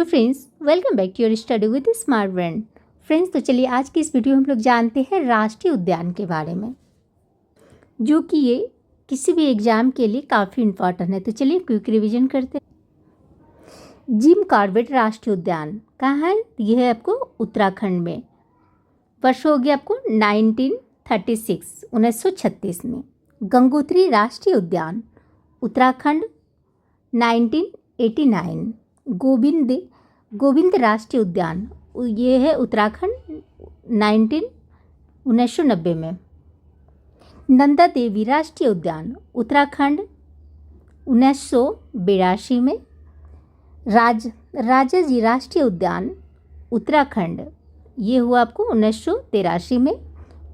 Hello friends, welcome back to your study with smart brain. Friends, तो चलिए आज की इस वीडियो में हम लोग जानते हैं राष्ट्रीय उद्यान के बारे में, जो कि ये किसी भी एग्जाम के लिए काफ़ी इम्पॉर्टेंट है। तो चलिए क्विक रिवीजन करते हैं। जिम कॉर्बेट राष्ट्रीय उद्यान कहाँ है? ये है आपको उत्तराखंड में। वर्ष हो गया आपको 1936 में। गंगोत्री राष्ट्रीय उद्यान उत्तराखंड 1989। गोविंद राष्ट्रीय उद्यान ये है उत्तराखंड 1990 में। नंदा देवी राष्ट्रीय उद्यान उत्तराखंड 1982 में। राजाजी राष्ट्रीय उद्यान उत्तराखंड ये हुआ आपको 1983 में।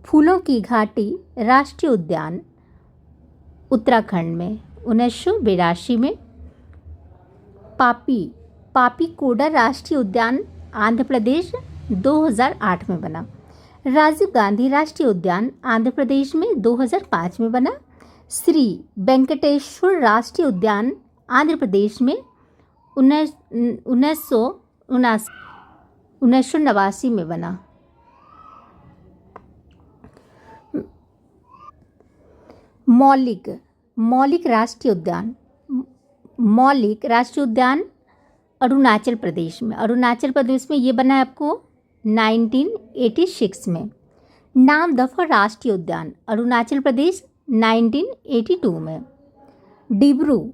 फूलों की घाटी राष्ट्रीय उद्यान उत्तराखंड में 1982 में। पापी कोडा राष्ट्रीय उद्यान आंध्र प्रदेश 2008 में बना। राजीव गांधी राष्ट्रीय उद्यान आंध्र प्रदेश में 2005 में बना। श्री वेंकटेश्वर राष्ट्रीय उद्यान आंध्र प्रदेश में 1989 में बना। मौलिक राष्ट्रीय उद्यान अरुणाचल प्रदेश में ये बना है आपको 1986 में। नामदफा राष्ट्रीय उद्यान अरुणाचल प्रदेश 1982 में। डिब्रू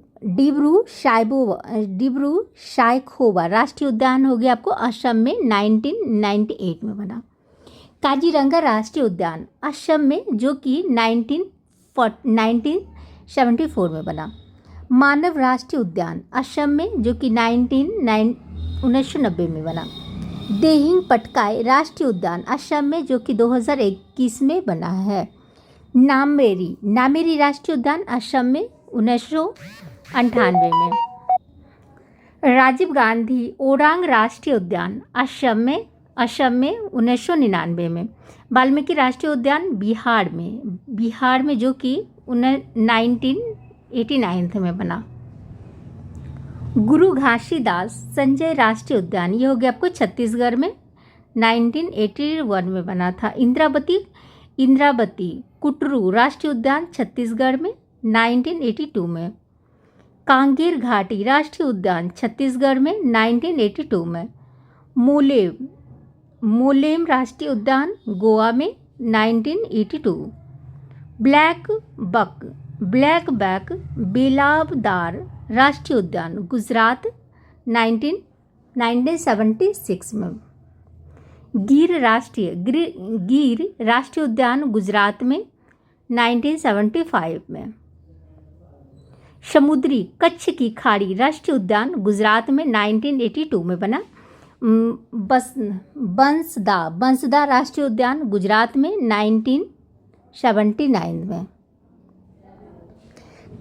साइखोवा राष्ट्रीय उद्यान हो गया आपको असम में 1998 में बना। काजीरंगा राष्ट्रीय उद्यान असम में, जो कि 1974 में बना। मानव राष्ट्रीय उद्यान असम में, जो कि 1990 में बना। देहिंग पटकाई राष्ट्रीय उद्यान असम में, जो कि 2021 में बना है। नामेरी राष्ट्रीय उद्यान असम में 1998 में। राजीव गांधी ओरांग राष्ट्रीय उद्यान असम में 1999 में। वाल्मीकि राष्ट्रीय उद्यान बिहार में, जो कि 1989 में बना। गुरु घासीदास संजय राष्ट्रीय उद्यान ये हो गया आपको छत्तीसगढ़ में 1981 में बना था। इंद्रावती कुटरू राष्ट्रीय उद्यान छत्तीसगढ़ में 1982 में। कांगेर घाटी राष्ट्रीय उद्यान छत्तीसगढ़ में 1982 में। मोलेम राष्ट्रीय उद्यान गोवा में 1982। ब्लैक बक बेलावदार राष्ट्रीय उद्यान गुजरात 1976 में। गिर राष्ट्रीय उद्यान गुजरात में 1975 में। समुद्री कच्छ की खाड़ी राष्ट्रीय उद्यान गुजरात में 1982 में बना। बंसदा राष्ट्रीय उद्यान गुजरात में 1979 में।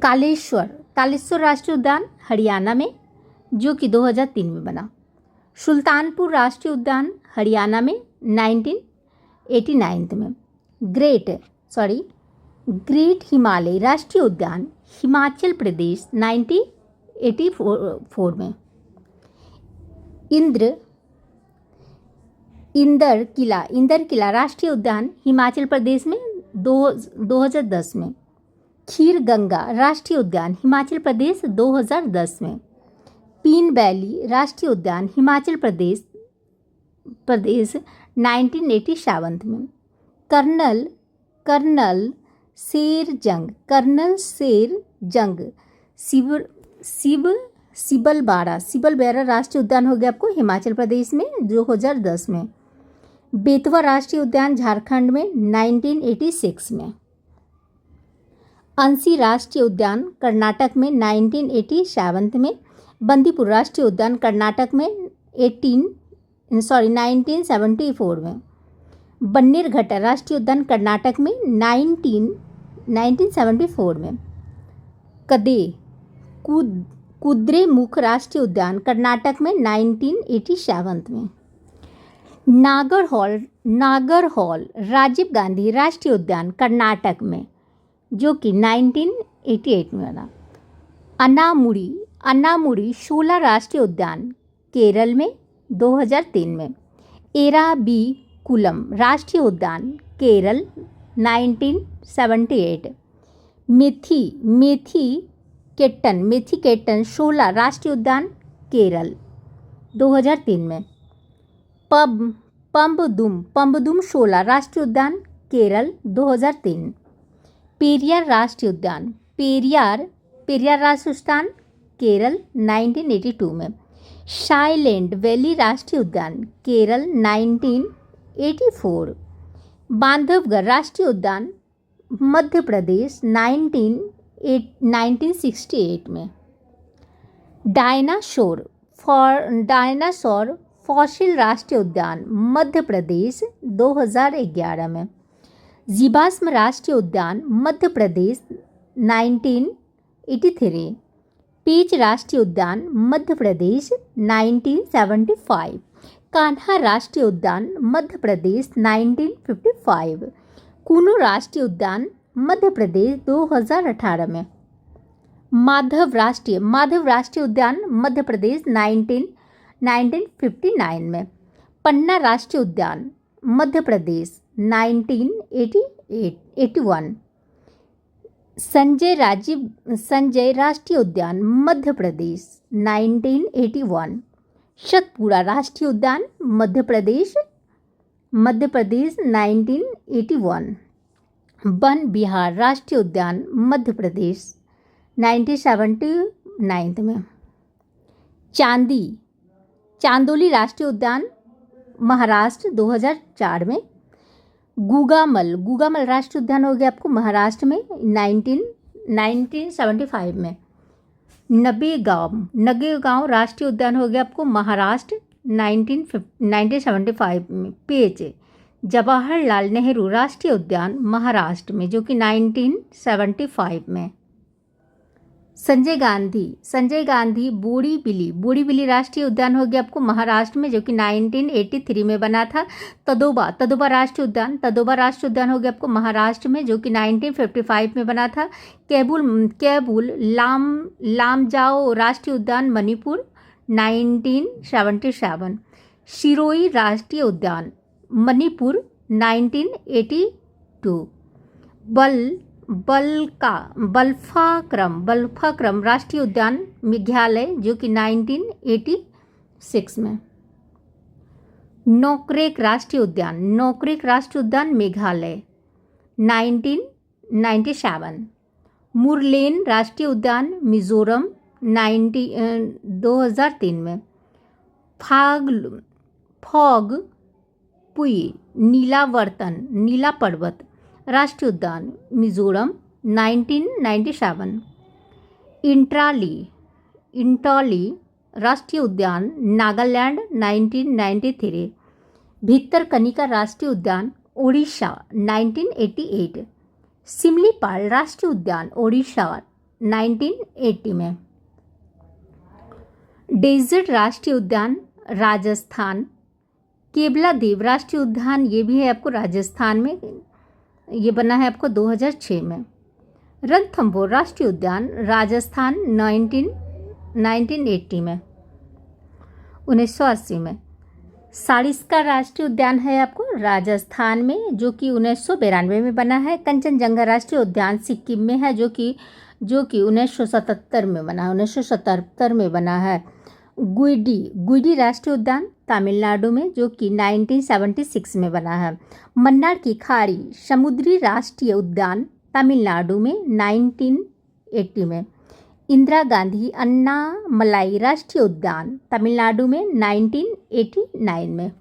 कालेश्वर राष्ट्रीय उद्यान हरियाणा में, जो कि 2003 में बना। सुल्तानपुर राष्ट्रीय उद्यान हरियाणा में 1989 में। ग्रेट हिमालय राष्ट्रीय उद्यान हिमाचल प्रदेश 1984 में। इंदर किला राष्ट्रीय उद्यान हिमाचल प्रदेश में 2010 में। खीर गंगा राष्ट्रीय उद्यान हिमाचल प्रदेश 2010 में। पीन वैली राष्ट्रीय उद्यान हिमाचल प्रदेश 1987 में। कर्नल शेर जंग सिबलबेरा राष्ट्रीय उद्यान हो गया आपको हिमाचल प्रदेश में 2010 में। बेतवा राष्ट्रीय उद्यान झारखंड में 1986 में। अंसी राष्ट्रीय उद्यान कर्नाटक में 1987 में। बंदीपुर राष्ट्रीय उद्यान कर्नाटक में 1974 में। बन्नेरघट्टा राष्ट्रीय उद्यान कर्नाटक में 1974 में। कुद्रेमुख राष्ट्रीय उद्यान कर्नाटक में 1987 में। नागरहौल राजीव गांधी राष्ट्रीय उद्यान कर्नाटक में, जो कि 1988 में बना। अन्नामुड़ी शोला राष्ट्रीय उद्यान केरल में 2003 में। एराविकुलम राष्ट्रीय उद्यान केरल 1978। मेथीकेटन शोला राष्ट्रीय उद्यान केरल 2003 में। पम्बदुम शोला राष्ट्रीय उद्यान केरल 2003। पेरियार राष्ट्रीय उद्यान पेरियार राष्ट्रीय उद्यान केरल 1982 में। साइलेंट वैली राष्ट्रीय उद्यान केरल 1984। बांधवगढ़ राष्ट्रीय उद्यान मध्य प्रदेश 1968 में। डायनासोर फॉसिल राष्ट्रीय उद्यान मध्य प्रदेश 2011 में। जीवाश्म राष्ट्रीय उद्यान मध्य प्रदेश 1983। पेंच राष्ट्रीय उद्यान मध्य प्रदेश 1975। कान्हा राष्ट्रीय उद्यान मध्य प्रदेश 1955। कूनो राष्ट्रीय उद्यान मध्य प्रदेश 2018 में। माधव राष्ट्रीय उद्यान मध्य प्रदेश 1959 में। पन्ना राष्ट्रीय उद्यान मध्य प्रदेश 1981। संजय राष्ट्रीय उद्यान मध्य प्रदेश 1981। सतपुड़ा राष्ट्रीय उद्यान मध्य प्रदेश 1981। वन विहार राष्ट्रीय उद्यान मध्य प्रदेश 1979 में। चांदोली राष्ट्रीय उद्यान महाराष्ट्र 2004 में। गुगामल राष्ट्रीय उद्यान हो गया आपको महाराष्ट्र में 1975 में। नगेगांव राष्ट्रीय उद्यान हो गया आपको महाराष्ट्र 1975 में। पेंच जवाहरलाल नेहरू राष्ट्रीय उद्यान महाराष्ट्र में जो कि 1975 में। संजय गांधी बोरीबिली राष्ट्रीय उद्यान हो गया आपको महाराष्ट्र में जो कि 1983 में बना था। तदोबा राष्ट्रीय उद्यान हो गया आपको महाराष्ट्र में जो कि 1955 में बना था। कैबुल लामजाओ राष्ट्रीय उद्यान मणिपुर 1977। सिरोही राष्ट्रीय उद्यान मणिपुर 1982। बल्फाक्रम राष्ट्रीय उद्यान मेघालय जो कि 1986 में। नोकरेक राष्ट्रीय उद्यान मेघालय 1997। मुरलेन राष्ट्रीय उद्यान मिजोरम 2003 में। फॉग पुई नीला पर्वत राष्ट्रीय उद्यान मिजोरम 1997। इंटॉली राष्ट्रीय उद्यान नागालैंड 1993। भितरकनिका राष्ट्रीय उद्यान ओडिशा 1988। सिमलीपाल राष्ट्रीय उद्यान ओडिशा 1980 में। डेजर्ट राष्ट्रीय उद्यान राजस्थान। केवलादेव राष्ट्रीय उद्यान ये भी है आपको राजस्थान में, ये बना है आपको 2006 में। रणथंभौर राष्ट्रीय उद्यान राजस्थान 1980 में 1980 में। सारिस्का राष्ट्रीय उद्यान है आपको राजस्थान में जो कि 1992 में बना है। कंचनजंगा राष्ट्रीय उद्यान सिक्किम में है जो कि 1977 में बना है। गुइडी राष्ट्रीय उद्यान तमिलनाडु में जो कि 1976 में बना है। मन्नार की खाड़ी समुद्री राष्ट्रीय उद्यान तमिलनाडु में 1980 में। इंदिरा गांधी अन्नामलाई राष्ट्रीय उद्यान तमिलनाडु में 1989 में।